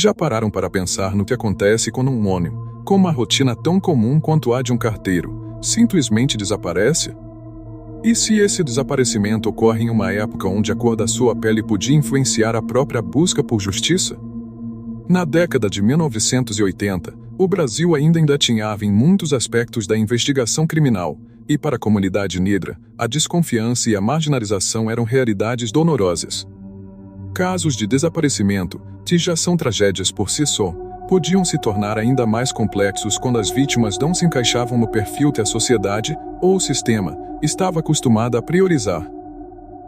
Já pararam para pensar no que acontece quando um homem, com uma rotina tão comum quanto a de um carteiro, simplesmente desaparece? E se esse desaparecimento ocorre em uma época onde a cor da sua pele podia influenciar a própria busca por justiça? Na década de 1980, o Brasil ainda engatinhava em muitos aspectos da investigação criminal, e para a comunidade negra, a desconfiança e a marginalização eram realidades dolorosas. Casos de desaparecimento, que já são tragédias por si só, podiam se tornar ainda mais complexos quando as vítimas não se encaixavam no perfil que a sociedade, ou o sistema, estava acostumada a priorizar.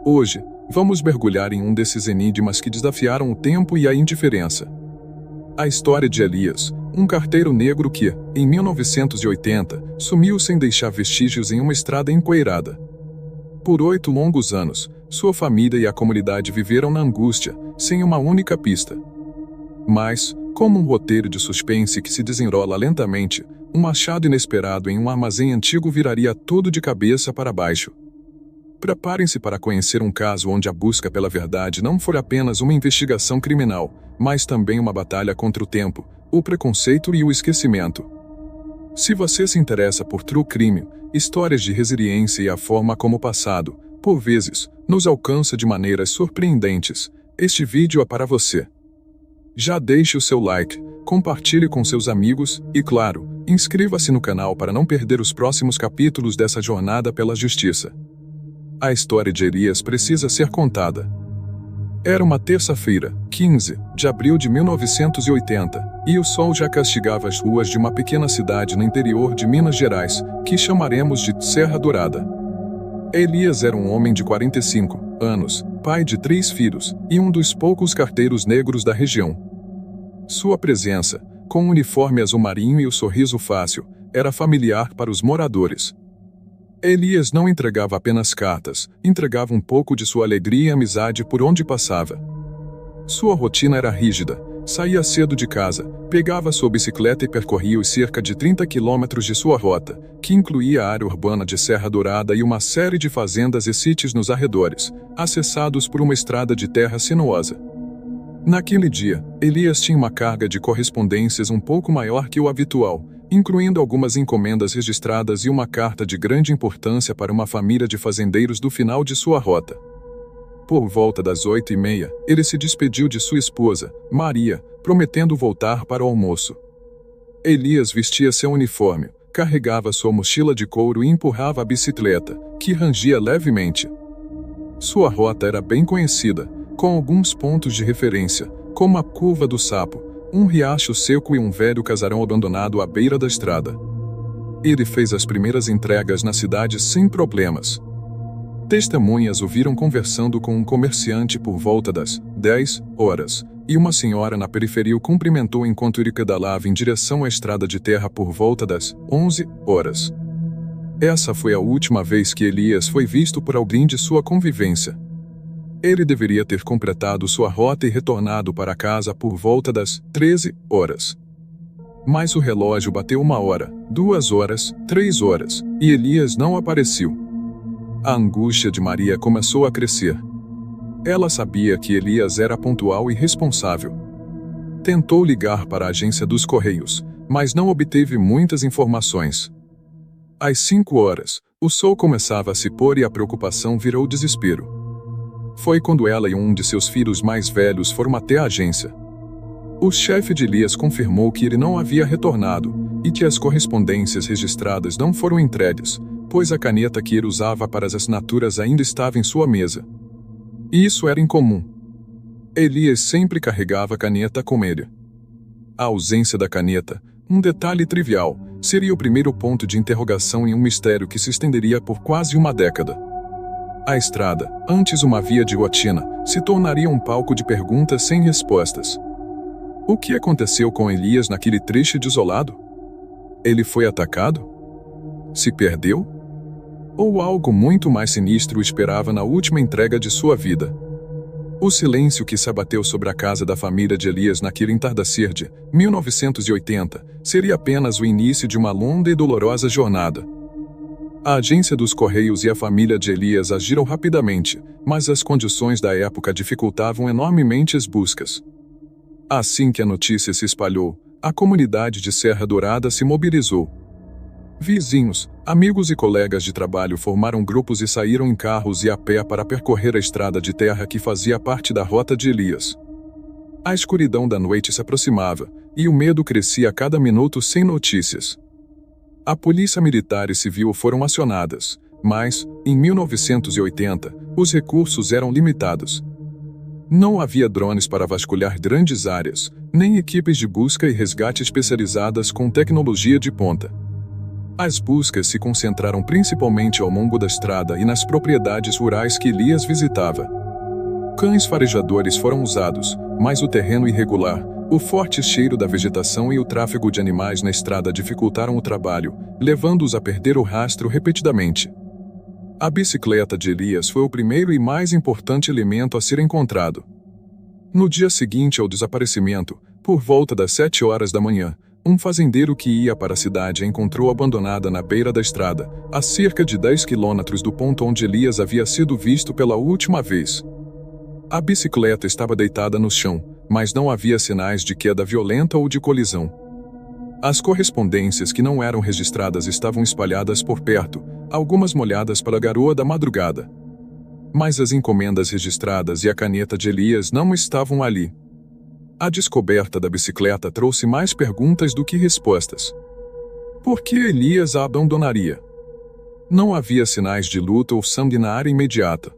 Hoje, vamos mergulhar em um desses enigmas que desafiaram o tempo e a indiferença. A história de Elias, um carteiro negro que, em 1980, sumiu sem deixar vestígios em uma estrada empoeirada. Por 8 longos anos, sua família e a comunidade viveram na angústia, sem uma única pista. Mas, como um roteiro de suspense que se desenrola lentamente, um achado inesperado em um armazém antigo viraria tudo de cabeça para baixo. Preparem-se para conhecer um caso onde a busca pela verdade não foi apenas uma investigação criminal, mas também uma batalha contra o tempo, o preconceito e o esquecimento. Se você se interessa por true crime, histórias de resiliência e a forma como o passado, por vezes, nos alcança de maneiras surpreendentes, este vídeo é para você. Já deixe o seu like, compartilhe com seus amigos e, claro, inscreva-se no canal para não perder os próximos capítulos dessa jornada pela justiça. A história de Elias precisa ser contada. Era uma terça-feira, 15 de abril de 1980, e o sol já castigava as ruas de uma pequena cidade no interior de Minas Gerais, que chamaremos de Serra Dourada. Elias era um homem de 45 anos, pai de 3 filhos, e um dos poucos carteiros negros da região. Sua presença, com o uniforme azul marinho e o sorriso fácil, era familiar para os moradores. Elias não entregava apenas cartas, entregava um pouco de sua alegria e amizade por onde passava. Sua rotina era rígida, saía cedo de casa, pegava sua bicicleta e percorria os cerca de 30 quilômetros de sua rota, que incluía a área urbana de Serra Dourada e uma série de fazendas e sítios nos arredores, acessados por uma estrada de terra sinuosa. Naquele dia, Elias tinha uma carga de correspondências um pouco maior que o habitual, incluindo algumas encomendas registradas e uma carta de grande importância para uma família de fazendeiros do final de sua rota. Por volta das 8h30, ele se despediu de sua esposa, Maria, prometendo voltar para o almoço. Elias vestia seu uniforme, carregava sua mochila de couro e empurrava a bicicleta, que rangia levemente. Sua rota era bem conhecida, com alguns pontos de referência, como a Curva do Sapo, um riacho seco e um velho casarão abandonado à beira da estrada. Ele fez as primeiras entregas na cidade sem problemas. Testemunhas o viram conversando com um comerciante por volta das 10 horas, e uma senhora na periferia o cumprimentou enquanto ele pedalava em direção à estrada de terra por volta das 11 horas. Essa foi a última vez que Elias foi visto por alguém de sua convivência. Ele deveria ter completado sua rota e retornado para casa por volta das 13 horas. Mas o relógio bateu 1 hora, 2 horas, 3 horas, e Elias não apareceu. A angústia de Maria começou a crescer. Ela sabia que Elias era pontual e responsável. Tentou ligar para a agência dos Correios, mas não obteve muitas informações. Às 5 horas, o sol começava a se pôr e a preocupação virou desespero. Foi quando ela e um de seus filhos mais velhos foram até a agência. O chefe de Elias confirmou que ele não havia retornado, e que as correspondências registradas não foram entregues, pois a caneta que ele usava para as assinaturas ainda estava em sua mesa. E isso era incomum. Elias sempre carregava a caneta com ele. A ausência da caneta, um detalhe trivial, seria o primeiro ponto de interrogação em um mistério que se estenderia por quase uma década. A estrada, antes uma via de rotina, se tornaria um palco de perguntas sem respostas. O que aconteceu com Elias naquele trecho desolado? Ele foi atacado? Se perdeu? Ou algo muito mais sinistro o esperava na última entrega de sua vida? O silêncio que se abateu sobre a casa da família de Elias naquele entardecer de 1980 seria apenas o início de uma longa e dolorosa jornada. A agência dos Correios e a família de Elias agiram rapidamente, mas as condições da época dificultavam enormemente as buscas. Assim que a notícia se espalhou, a comunidade de Serra Dourada se mobilizou. Vizinhos, amigos e colegas de trabalho formaram grupos e saíram em carros e a pé para percorrer a estrada de terra que fazia parte da rota de Elias. A escuridão da noite se aproximava, e o medo crescia a cada minuto sem notícias. A polícia militar e civil foram acionadas, mas, em 1980, os recursos eram limitados. Não havia drones para vasculhar grandes áreas, nem equipes de busca e resgate especializadas com tecnologia de ponta. As buscas se concentraram principalmente ao longo da estrada e nas propriedades rurais que Elias visitava. Cães farejadores foram usados, mas o terreno irregular, o forte cheiro da vegetação e o tráfego de animais na estrada dificultaram o trabalho, levando-os a perder o rastro repetidamente. A bicicleta de Elias foi o primeiro e mais importante elemento a ser encontrado. No dia seguinte ao desaparecimento, por volta das 7 horas da manhã, um fazendeiro que ia para a cidade a encontrou abandonada na beira da estrada, a cerca de 10 quilômetros do ponto onde Elias havia sido visto pela última vez. A bicicleta estava deitada no chão, mas não havia sinais de queda violenta ou de colisão. As correspondências que não eram registradas estavam espalhadas por perto, algumas molhadas pela garoa da madrugada. Mas as encomendas registradas e a caneta de Elias não estavam ali. A descoberta da bicicleta trouxe mais perguntas do que respostas. Por que Elias a abandonaria? Não havia sinais de luta ou sangue na área imediata.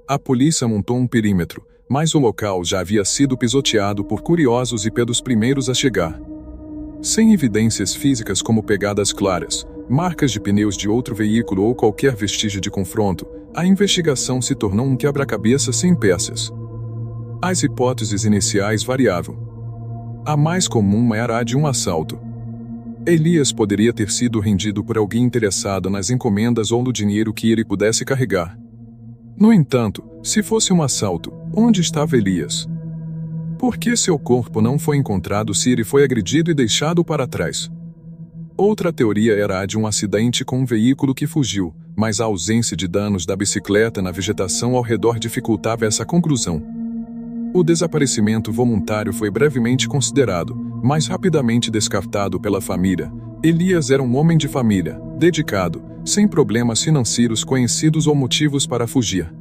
A polícia montou um perímetro, mas o local já havia sido pisoteado por curiosos e pelos primeiros a chegar. Sem evidências físicas como pegadas claras, marcas de pneus de outro veículo ou qualquer vestígio de confronto, a investigação se tornou um quebra-cabeça sem peças. As hipóteses iniciais variavam. A mais comum era a de um assalto. Elias poderia ter sido rendido por alguém interessado nas encomendas ou no dinheiro que ele pudesse carregar. No entanto, se fosse um assalto, onde estava Elias? Por que seu corpo não foi encontrado se ele foi agredido e deixado para trás? Outra teoria era a de um acidente com um veículo que fugiu, mas a ausência de danos da bicicleta na vegetação ao redor dificultava essa conclusão. O desaparecimento voluntário foi brevemente considerado, mas rapidamente descartado pela família. Elias era um homem de família, dedicado, sem problemas financeiros conhecidos ou motivos para fugir.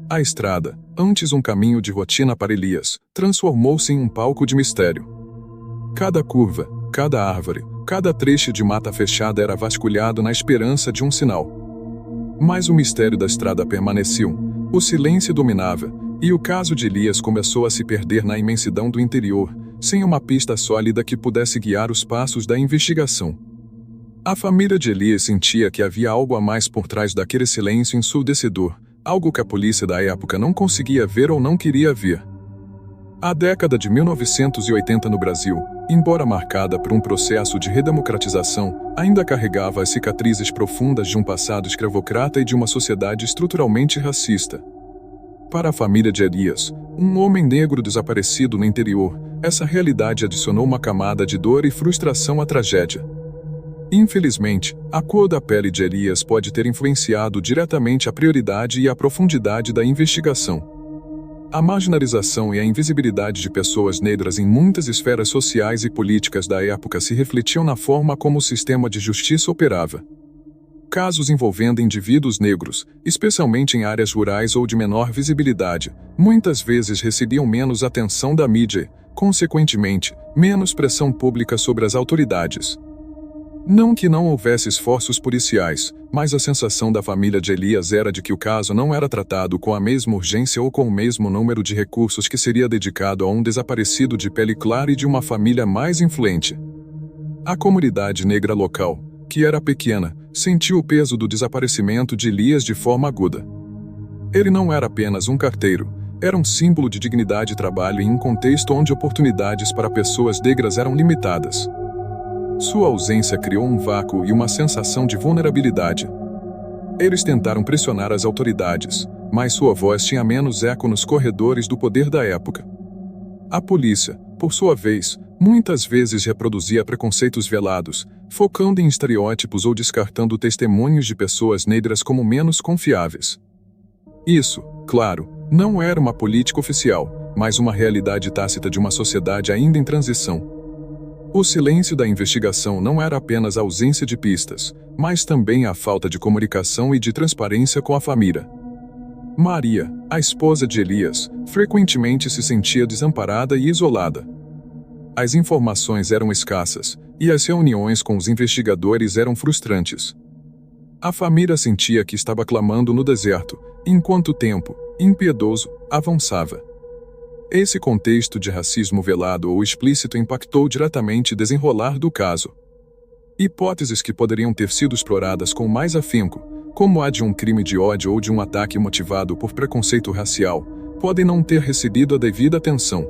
A estrada, antes um caminho de rotina para Elias, transformou-se em um palco de mistério. Cada curva, cada árvore, cada trecho de mata fechada era vasculhado na esperança de um sinal. Mas o mistério da estrada permaneceu, o silêncio dominava, e o caso de Elias começou a se perder na imensidão do interior, sem uma pista sólida que pudesse guiar os passos da investigação. A família de Elias sentia que havia algo a mais por trás daquele silêncio ensurdecedor, algo que a polícia da época não conseguia ver ou não queria ver. A década de 1980 no Brasil, embora marcada por um processo de redemocratização, ainda carregava as cicatrizes profundas de um passado escravocrata e de uma sociedade estruturalmente racista. Para a família de Elias, um homem negro desaparecido no interior, essa realidade adicionou uma camada de dor e frustração à tragédia. Infelizmente, a cor da pele de Elias pode ter influenciado diretamente a prioridade e a profundidade da investigação. A marginalização e a invisibilidade de pessoas negras em muitas esferas sociais e políticas da época se refletiam na forma como o sistema de justiça operava. Casos envolvendo indivíduos negros, especialmente em áreas rurais ou de menor visibilidade, muitas vezes recebiam menos atenção da mídia, consequentemente, menos pressão pública sobre as autoridades. Não que não houvesse esforços policiais, mas a sensação da família de Elias era de que o caso não era tratado com a mesma urgência ou com o mesmo número de recursos que seria dedicado a um desaparecido de pele clara e de uma família mais influente. A comunidade negra local, que era pequena, sentiu o peso do desaparecimento de Elias de forma aguda. Ele não era apenas um carteiro, era um símbolo de dignidade e trabalho em um contexto onde oportunidades para pessoas negras eram limitadas. Sua ausência criou um vácuo e uma sensação de vulnerabilidade. Eles tentaram pressionar as autoridades, mas sua voz tinha menos eco nos corredores do poder da época. A polícia, por sua vez, muitas vezes reproduzia preconceitos velados, focando em estereótipos ou descartando testemunhos de pessoas negras como menos confiáveis. Isso, claro, não era uma política oficial, mas uma realidade tácita de uma sociedade ainda em transição. O silêncio da investigação não era apenas a ausência de pistas, mas também a falta de comunicação e de transparência com a família. Maria, a esposa de Elias, frequentemente se sentia desamparada e isolada. As informações eram escassas, e as reuniões com os investigadores eram frustrantes. A família sentia que estava clamando no deserto, enquanto o tempo, impiedoso, avançava. Esse contexto de racismo velado ou explícito impactou diretamente o desenrolar do caso. Hipóteses que poderiam ter sido exploradas com mais afinco, como a de um crime de ódio ou de um ataque motivado por preconceito racial, podem não ter recebido a devida atenção.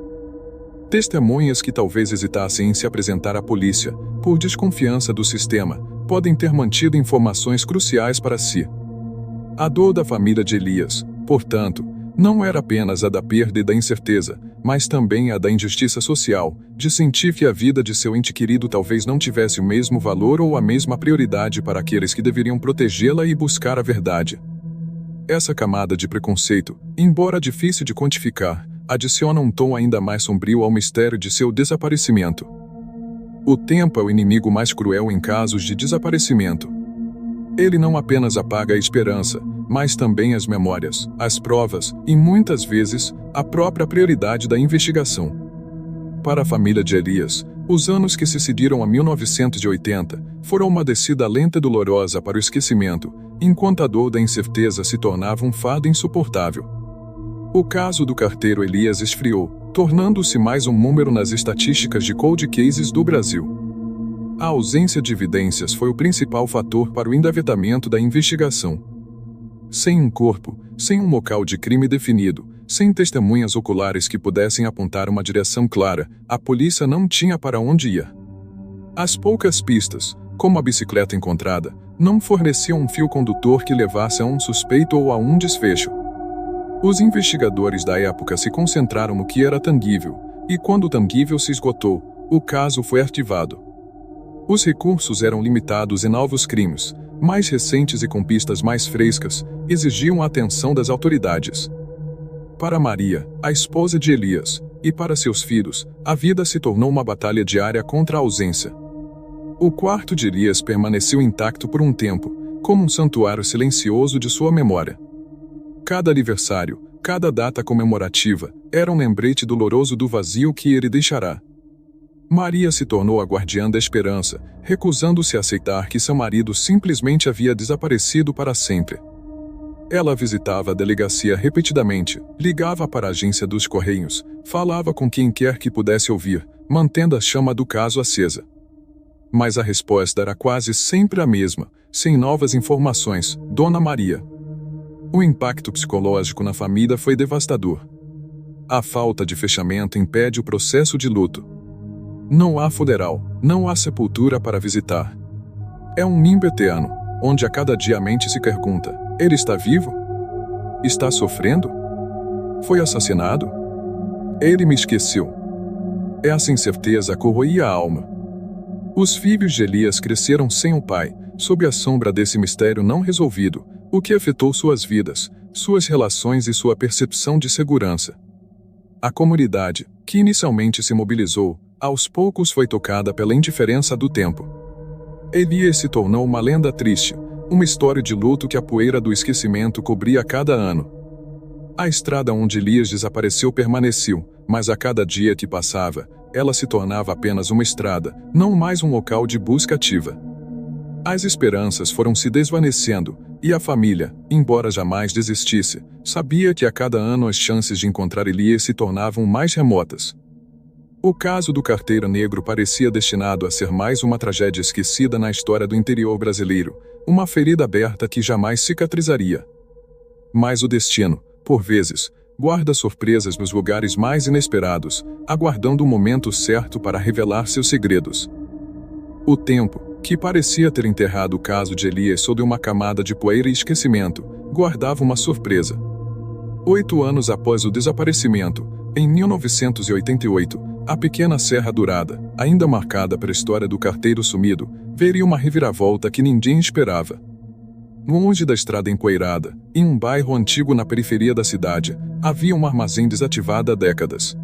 Testemunhas que talvez hesitassem em se apresentar à polícia, por desconfiança do sistema, podem ter mantido informações cruciais para si. A dor da família de Elias, portanto, não era apenas a da perda e da incerteza, mas também a da injustiça social, de sentir que a vida de seu ente querido talvez não tivesse o mesmo valor ou a mesma prioridade para aqueles que deveriam protegê-la e buscar a verdade. Essa camada de preconceito, embora difícil de quantificar, adiciona um tom ainda mais sombrio ao mistério de seu desaparecimento. O tempo é o inimigo mais cruel em casos de desaparecimento. Ele não apenas apaga a esperança, mas também as memórias, as provas e, muitas vezes, a própria prioridade da investigação. Para a família de Elias, os anos que se seguiram a 1980 foram uma descida lenta e dolorosa para o esquecimento, enquanto a dor da incerteza se tornava um fardo insuportável. O caso do carteiro Elias esfriou, tornando-se mais um número nas estatísticas de cold cases do Brasil. A ausência de evidências foi o principal fator para o engavetamento da investigação. Sem um corpo, sem um local de crime definido, sem testemunhas oculares que pudessem apontar uma direção clara, a polícia não tinha para onde ir. As poucas pistas, como a bicicleta encontrada, não forneciam um fio condutor que levasse a um suspeito ou a um desfecho. Os investigadores da época se concentraram no que era tangível, e quando o tangível se esgotou, o caso foi arquivado. Os recursos eram limitados e novos crimes, mais recentes e com pistas mais frescas, exigiam a atenção das autoridades. Para Maria, a esposa de Elias, e para seus filhos, a vida se tornou uma batalha diária contra a ausência. O quarto de Elias permaneceu intacto por um tempo, como um santuário silencioso de sua memória. Cada aniversário, cada data comemorativa, era um lembrete doloroso do vazio que ele deixará. Maria se tornou a guardiã da esperança, recusando-se a aceitar que seu marido simplesmente havia desaparecido para sempre. Ela visitava a delegacia repetidamente, ligava para a agência dos Correios, falava com quem quer que pudesse ouvir, mantendo a chama do caso acesa. Mas a resposta era quase sempre a mesma, sem novas informações, Dona Maria. O impacto psicológico na família foi devastador. A falta de fechamento impede o processo de luto. Não há funeral, não há sepultura para visitar. É um limbo eterno, onde a cada dia a mente se pergunta: ele está vivo? Está sofrendo? Foi assassinado? Ele me esqueceu. Essa incerteza corroía a alma. Os filhos de Elias cresceram sem o pai, sob a sombra desse mistério não resolvido, o que afetou suas vidas, suas relações e sua percepção de segurança. A comunidade, que inicialmente se mobilizou, aos poucos foi tocada pela indiferença do tempo. Elias se tornou uma lenda triste, uma história de luto que a poeira do esquecimento cobria cada ano. A estrada onde Elias desapareceu permaneceu, mas a cada dia que passava, ela se tornava apenas uma estrada, não mais um local de busca ativa. As esperanças foram se desvanecendo, e a família, embora jamais desistisse, sabia que a cada ano as chances de encontrar Elias se tornavam mais remotas. O caso do carteiro negro parecia destinado a ser mais uma tragédia esquecida na história do interior brasileiro, uma ferida aberta que jamais cicatrizaria. Mas o destino, por vezes, guarda surpresas nos lugares mais inesperados, aguardando o momento certo para revelar seus segredos. O tempo, que parecia ter enterrado o caso de Elias sob uma camada de poeira e esquecimento, guardava uma surpresa. 8 anos após o desaparecimento, em 1988, a pequena Serra Dourada, ainda marcada pela história do carteiro sumido, veria uma reviravolta que ninguém esperava. Longe da estrada empoeirada, em um bairro antigo na periferia da cidade, havia um armazém desativado há décadas.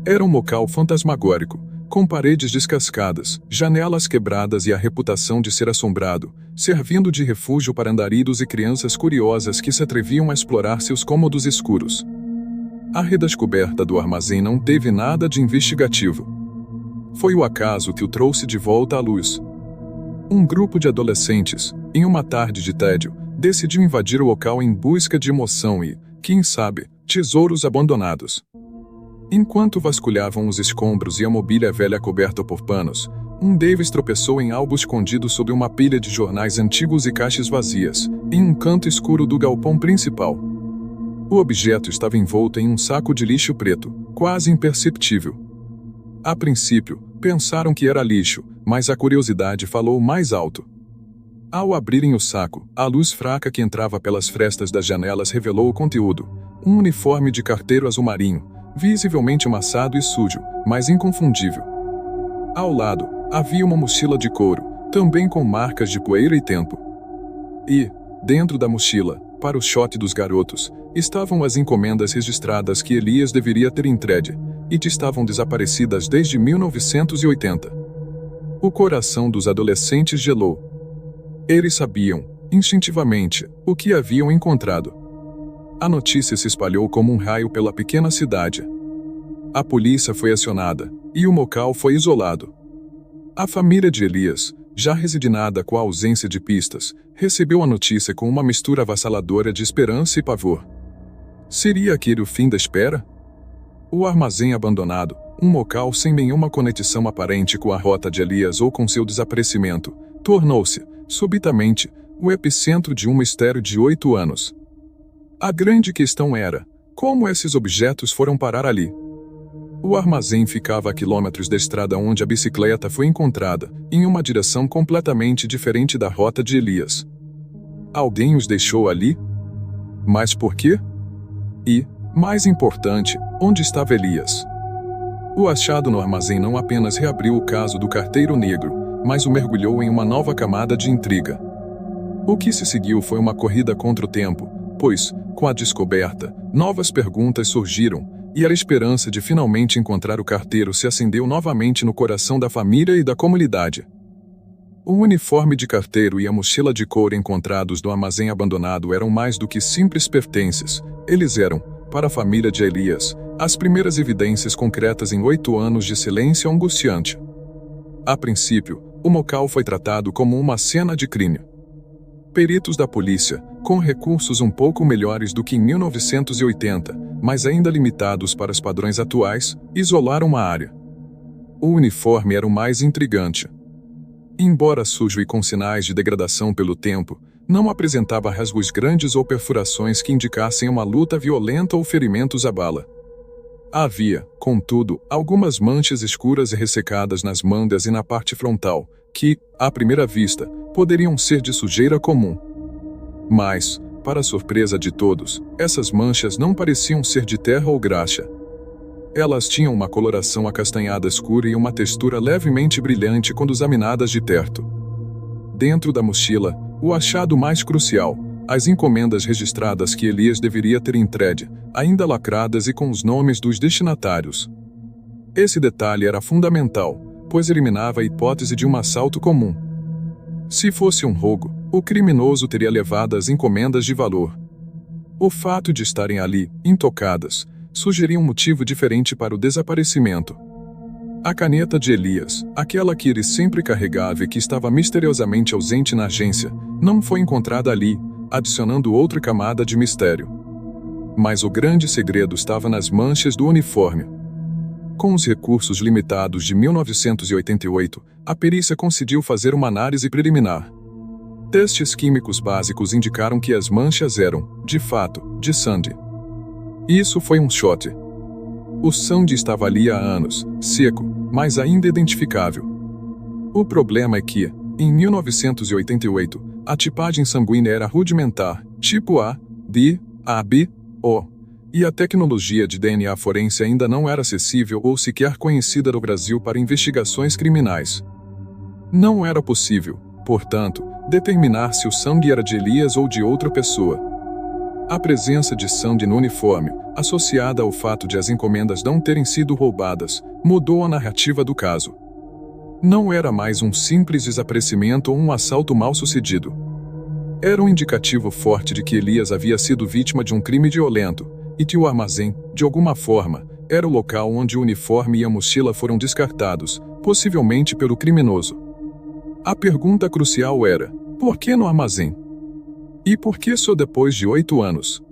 Era um local fantasmagórico, com paredes descascadas, janelas quebradas e a reputação de ser assombrado, servindo de refúgio para andarilhos e crianças curiosas que se atreviam a explorar seus cômodos escuros. A redescoberta do armazém não teve nada de investigativo. Foi o acaso que o trouxe de volta à luz. Um grupo de adolescentes, em uma tarde de tédio, decidiu invadir o local em busca de emoção e, quem sabe, tesouros abandonados. Enquanto vasculhavam os escombros e a mobília velha coberta por panos, um Davis tropeçou em algo escondido sob uma pilha de jornais antigos e caixas vazias, em um canto escuro do galpão principal. O objeto estava envolto em um saco de lixo preto, quase imperceptível. A princípio, pensaram que era lixo, mas a curiosidade falou mais alto. Ao abrirem o saco, a luz fraca que entrava pelas frestas das janelas revelou o conteúdo: um uniforme de carteiro azul marinho, visivelmente amassado e sujo, mas inconfundível. Ao lado, havia uma mochila de couro, também com marcas de poeira e tempo. E, dentro da mochila, para o choque dos garotos, estavam as encomendas registradas que Elias deveria ter entregue, e que estavam desaparecidas desde 1980. O coração dos adolescentes gelou. Eles sabiam, instintivamente, o que haviam encontrado. A notícia se espalhou como um raio pela pequena cidade. A polícia foi acionada, e o local foi isolado. A família de Elias, já resignada com a ausência de pistas, recebeu a notícia com uma mistura avassaladora de esperança e pavor. Seria aquele o fim da espera? O armazém abandonado, um local sem nenhuma conexão aparente com a rota de Elias ou com seu desaparecimento, tornou-se, subitamente, o epicentro de um mistério de 8 anos. A grande questão era: como esses objetos foram parar ali? O armazém ficava a quilômetros da estrada onde a bicicleta foi encontrada, em uma direção completamente diferente da rota de Elias. Alguém os deixou ali? Mas por quê? E, mais importante, onde estava Elias? O achado no armazém não apenas reabriu o caso do carteiro negro, mas o mergulhou em uma nova camada de intriga. O que se seguiu foi uma corrida contra o tempo, pois, com a descoberta, novas perguntas surgiram, e a esperança de finalmente encontrar o carteiro se acendeu novamente no coração da família e da comunidade. O uniforme de carteiro e a mochila de couro encontrados no armazém abandonado eram mais do que simples pertences. Eles eram, para a família de Elias, as primeiras evidências concretas em 8 anos de silêncio angustiante. A princípio, o local foi tratado como uma cena de crime. Peritos da polícia, com recursos um pouco melhores do que em 1980, mas ainda limitados para os padrões atuais, isolaram a área. O uniforme era o mais intrigante. Embora sujo e com sinais de degradação pelo tempo, não apresentava rasgos grandes ou perfurações que indicassem uma luta violenta ou ferimentos à bala. Havia, contudo, algumas manchas escuras e ressecadas nas mangas e na parte frontal, que, à primeira vista, poderiam ser de sujeira comum. Mas, para a surpresa de todos, essas manchas não pareciam ser de terra ou graxa. Elas tinham uma coloração acastanhada escura e uma textura levemente brilhante quando examinadas de perto. Dentro da mochila, o achado mais crucial, as encomendas registradas que Elias deveria ter entregue, ainda lacradas e com os nomes dos destinatários. Esse detalhe era fundamental, pois eliminava a hipótese de um assalto comum. Se fosse um roubo, o criminoso teria levado as encomendas de valor. O fato de estarem ali, intocadas, sugeria um motivo diferente para o desaparecimento. A caneta de Elias, aquela que ele sempre carregava e que estava misteriosamente ausente na agência, não foi encontrada ali, adicionando outra camada de mistério. Mas o grande segredo estava nas manchas do uniforme. Com os recursos limitados de 1988, a perícia conseguiu fazer uma análise preliminar. Testes químicos básicos indicaram que as manchas eram, de fato, de sangue. Isso foi um choque. O sangue estava ali há anos, seco, mas ainda identificável. O problema é que, em 1988, a tipagem sanguínea era rudimentar, tipo A, D, AB, O. E a tecnologia de DNA forense ainda não era acessível ou sequer conhecida no Brasil para investigações criminais. Não era possível, portanto, determinar se o sangue era de Elias ou de outra pessoa. A presença de sangue no uniforme, associada ao fato de as encomendas não terem sido roubadas, mudou a narrativa do caso. Não era mais um simples desaparecimento ou um assalto mal sucedido. Era um indicativo forte de que Elias havia sido vítima de um crime violento, e que o armazém, de alguma forma, era o local onde o uniforme e a mochila foram descartados, possivelmente pelo criminoso. A pergunta crucial era: por que no armazém? E por que só depois de 8 anos?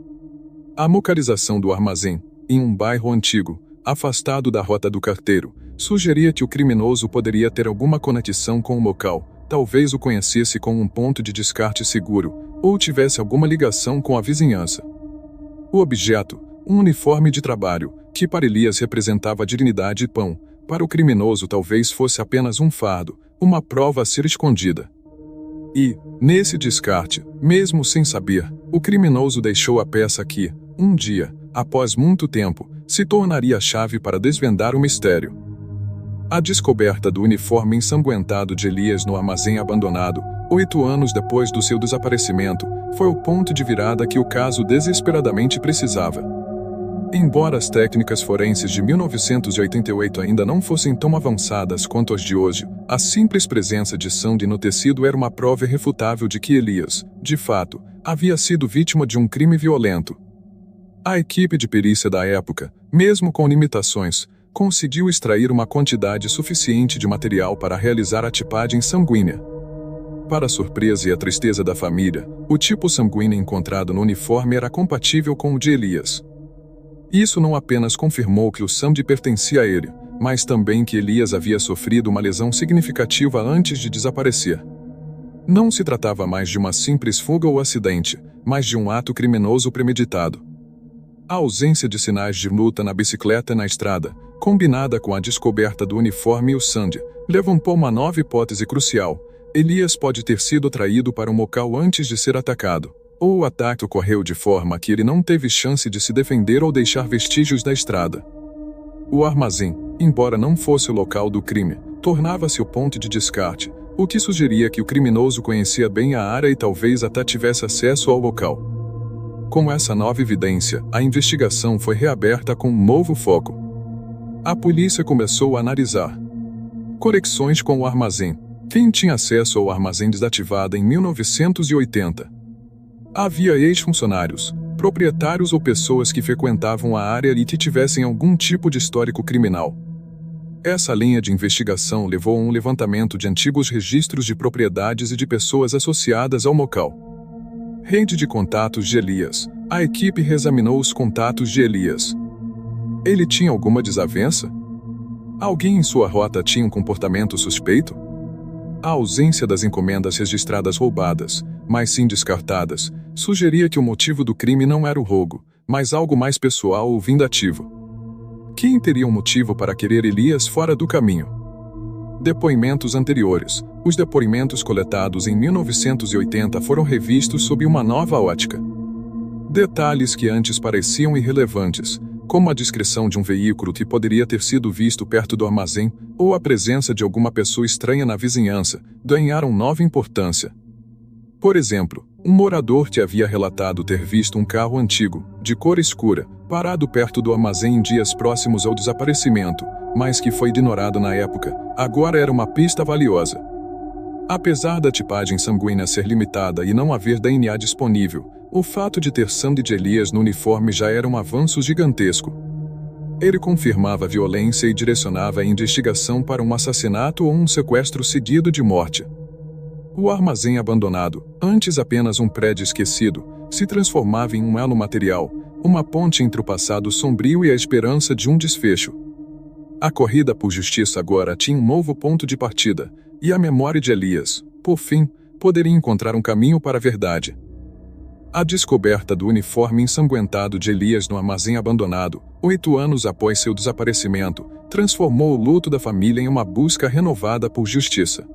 A localização do armazém, em um bairro antigo, afastado da rota do carteiro, sugeria que o criminoso poderia ter alguma conexão com o local, talvez o conhecesse como um ponto de descarte seguro, ou tivesse alguma ligação com a vizinhança. O objeto, um uniforme de trabalho, que para Elias representava dignidade e pão, para o criminoso talvez fosse apenas um fardo, uma prova a ser escondida. E, nesse descarte, mesmo sem saber, o criminoso deixou a peça que, um dia, após muito tempo, se tornaria a chave para desvendar o mistério. A descoberta do uniforme ensanguentado de Elias no armazém abandonado, 8 anos depois do seu desaparecimento, foi o ponto de virada que o caso desesperadamente precisava. Embora as técnicas forenses de 1988 ainda não fossem tão avançadas quanto as de hoje, a simples presença de sangue no tecido era uma prova irrefutável de que Elias, de fato, havia sido vítima de um crime violento. A equipe de perícia da época, mesmo com limitações, conseguiu extrair uma quantidade suficiente de material para realizar a tipagem sanguínea. Para a surpresa e a tristeza da família, o tipo sanguíneo encontrado no uniforme era compatível com o de Elias. Isso não apenas confirmou que o sangue pertencia a ele, mas também que Elias havia sofrido uma lesão significativa antes de desaparecer. Não se tratava mais de uma simples fuga ou acidente, mas de um ato criminoso premeditado. A ausência de sinais de luta na bicicleta e na estrada, combinada com a descoberta do uniforme e o sangue, levantou uma nova hipótese crucial: Elias pode ter sido traído para um local antes de ser atacado. Ou o ataque ocorreu de forma que ele não teve chance de se defender ou deixar vestígios da estrada. O armazém, embora não fosse o local do crime, tornava-se o ponto de descarte, o que sugeria que o criminoso conhecia bem a área e talvez até tivesse acesso ao local. Com essa nova evidência, a investigação foi reaberta com um novo foco. A polícia começou a analisar conexões com o armazém. Quem tinha acesso ao armazém desativado em 1980? Havia ex-funcionários, proprietários ou pessoas que frequentavam a área e que tivessem algum tipo de histórico criminal. Essa linha de investigação levou a um levantamento de antigos registros de propriedades e de pessoas associadas ao local. Rede de contatos de Elias. A equipe reexaminou os contatos de Elias. Ele tinha alguma desavença? Alguém em sua rota tinha um comportamento suspeito? A ausência das encomendas registradas roubadas, mas sim descartadas, sugeria que o motivo do crime não era o roubo, mas algo mais pessoal ou vingativo. Quem teria um motivo para querer Elias fora do caminho? Depoimentos anteriores. Os depoimentos coletados em 1980 foram revistos sob uma nova ótica. Detalhes que antes pareciam irrelevantes, como a descrição de um veículo que poderia ter sido visto perto do armazém, ou a presença de alguma pessoa estranha na vizinhança, ganharam nova importância. Por exemplo, um morador que havia relatado ter visto um carro antigo, de cor escura, parado perto do armazém em dias próximos ao desaparecimento, mas que foi ignorado na época, agora era uma pista valiosa. Apesar da tipagem sanguínea ser limitada e não haver DNA disponível, o fato de ter sangue de Elias no uniforme já era um avanço gigantesco. Ele confirmava a violência e direcionava a investigação para um assassinato ou um sequestro seguido de morte. O armazém abandonado, antes apenas um prédio esquecido, se transformava em um elo material, uma ponte entre o passado sombrio e a esperança de um desfecho. A corrida por justiça agora tinha um novo ponto de partida, e a memória de Elias, por fim, poderia encontrar um caminho para a verdade. A descoberta do uniforme ensanguentado de Elias no armazém abandonado, 8 anos após seu desaparecimento, transformou o luto da família em uma busca renovada por justiça.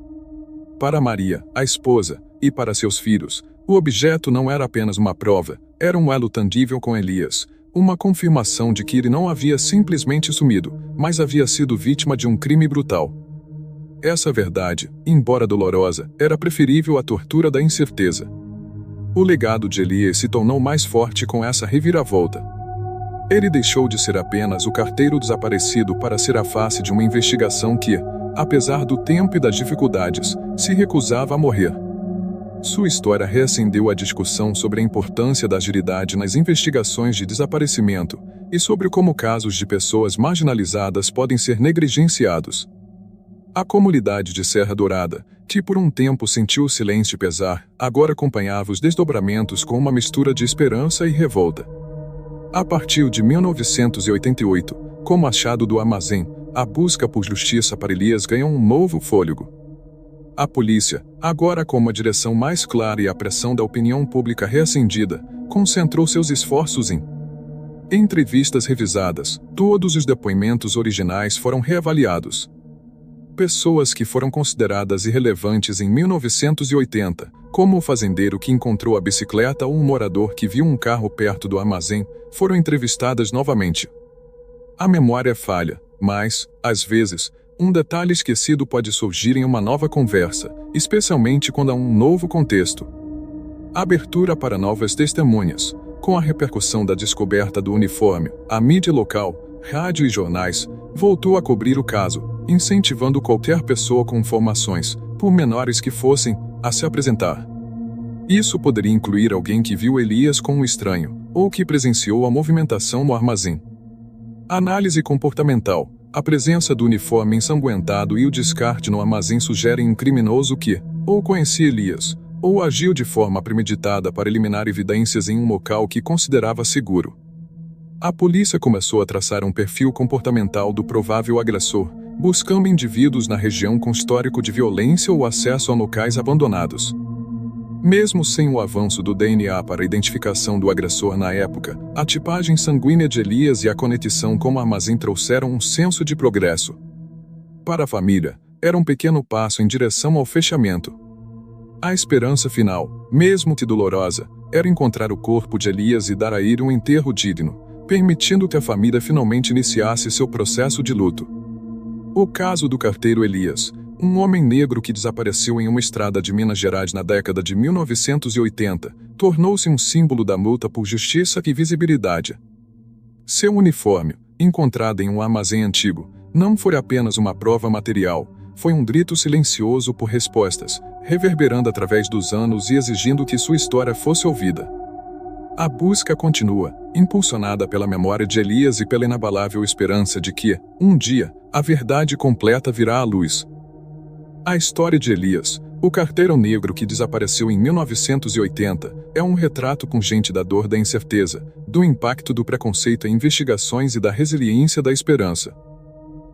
Para Maria, a esposa, e para seus filhos, o objeto não era apenas uma prova, era um elo tangível com Elias, uma confirmação de que ele não havia simplesmente sumido, mas havia sido vítima de um crime brutal. Essa verdade, embora dolorosa, era preferível à tortura da incerteza. O legado de Elias se tornou mais forte com essa reviravolta. Ele deixou de ser apenas o carteiro desaparecido para ser a face de uma investigação que, apesar do tempo e das dificuldades, se recusava a morrer. Sua história reacendeu a discussão sobre a importância da agilidade nas investigações de desaparecimento e sobre como casos de pessoas marginalizadas podem ser negligenciados. A comunidade de Serra Dourada, que por um tempo sentiu o silêncio pesar, agora acompanhava os desdobramentos com uma mistura de esperança e revolta. A partir de 1988, com o achado do armazém, a busca por justiça para Elias ganhou um novo fôlego. A polícia, agora com uma direção mais clara e a pressão da opinião pública reacendida, concentrou seus esforços em entrevistas revisadas. Todos os depoimentos originais foram reavaliados. Pessoas que foram consideradas irrelevantes em 1980, como o fazendeiro que encontrou a bicicleta ou um morador que viu um carro perto do armazém, foram entrevistadas novamente. A memória falha, mas, às vezes, um detalhe esquecido pode surgir em uma nova conversa, especialmente quando há um novo contexto. Abertura para novas testemunhas. Com a repercussão da descoberta do uniforme, a mídia local, rádio e jornais, voltou a cobrir o caso, incentivando qualquer pessoa com informações, por menores que fossem, a se apresentar. Isso poderia incluir alguém que viu Elias com um estranho, ou que presenciou a movimentação no armazém. Análise comportamental. A presença do uniforme ensanguentado e o descarte no armazém sugerem um criminoso que, ou conhecia Elias, ou agiu de forma premeditada para eliminar evidências em um local que considerava seguro. A polícia começou a traçar um perfil comportamental do provável agressor, buscando indivíduos na região com histórico de violência ou acesso a locais abandonados. Mesmo sem o avanço do DNA para a identificação do agressor na época, a tipagem sanguínea de Elias e a conexão com o armazém trouxeram um senso de progresso. Para a família, era um pequeno passo em direção ao fechamento. A esperança final, mesmo que dolorosa, era encontrar o corpo de Elias e dar a ele um enterro digno, permitindo que a família finalmente iniciasse seu processo de luto. O caso do carteiro Elias, um homem negro que desapareceu em uma estrada de Minas Gerais na década de 1980, tornou-se um símbolo da luta por justiça e visibilidade. Seu uniforme, encontrado em um armazém antigo, não foi apenas uma prova material, foi um grito silencioso por respostas, reverberando através dos anos e exigindo que sua história fosse ouvida. A busca continua, impulsionada pela memória de Elias e pela inabalável esperança de que, um dia, a verdade completa virá à luz. A história de Elias, o carteiro negro que desapareceu em 1980, é um retrato pungente da dor da incerteza, do impacto do preconceito em investigações e da resiliência da esperança.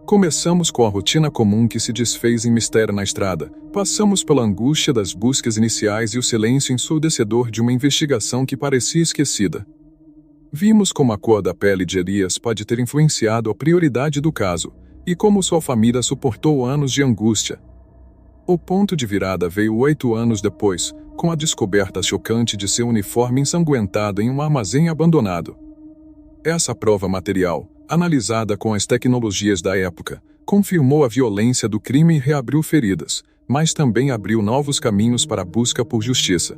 Começamos com a rotina comum que se desfez em mistério na estrada, passamos pela angústia das buscas iniciais e o silêncio ensurdecedor de uma investigação que parecia esquecida. Vimos como a cor da pele de Elias pode ter influenciado a prioridade do caso, e como sua família suportou anos de angústia. O ponto de virada veio 8 anos depois, com a descoberta chocante de seu uniforme ensanguentado em um armazém abandonado. Essa prova material, analisada com as tecnologias da época, confirmou a violência do crime e reabriu feridas, mas também abriu novos caminhos para a busca por justiça.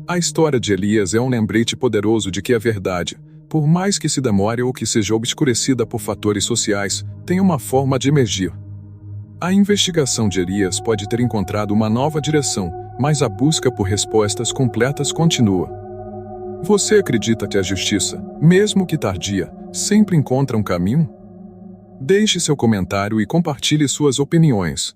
A história de Elias é um lembrete poderoso de que a verdade, por mais que se demore ou que seja obscurecida por fatores sociais, tem uma forma de emergir. A investigação de Elias pode ter encontrado uma nova direção, mas a busca por respostas completas continua. Você acredita que a justiça, mesmo que tardia, sempre encontra um caminho? Deixe seu comentário e compartilhe suas opiniões.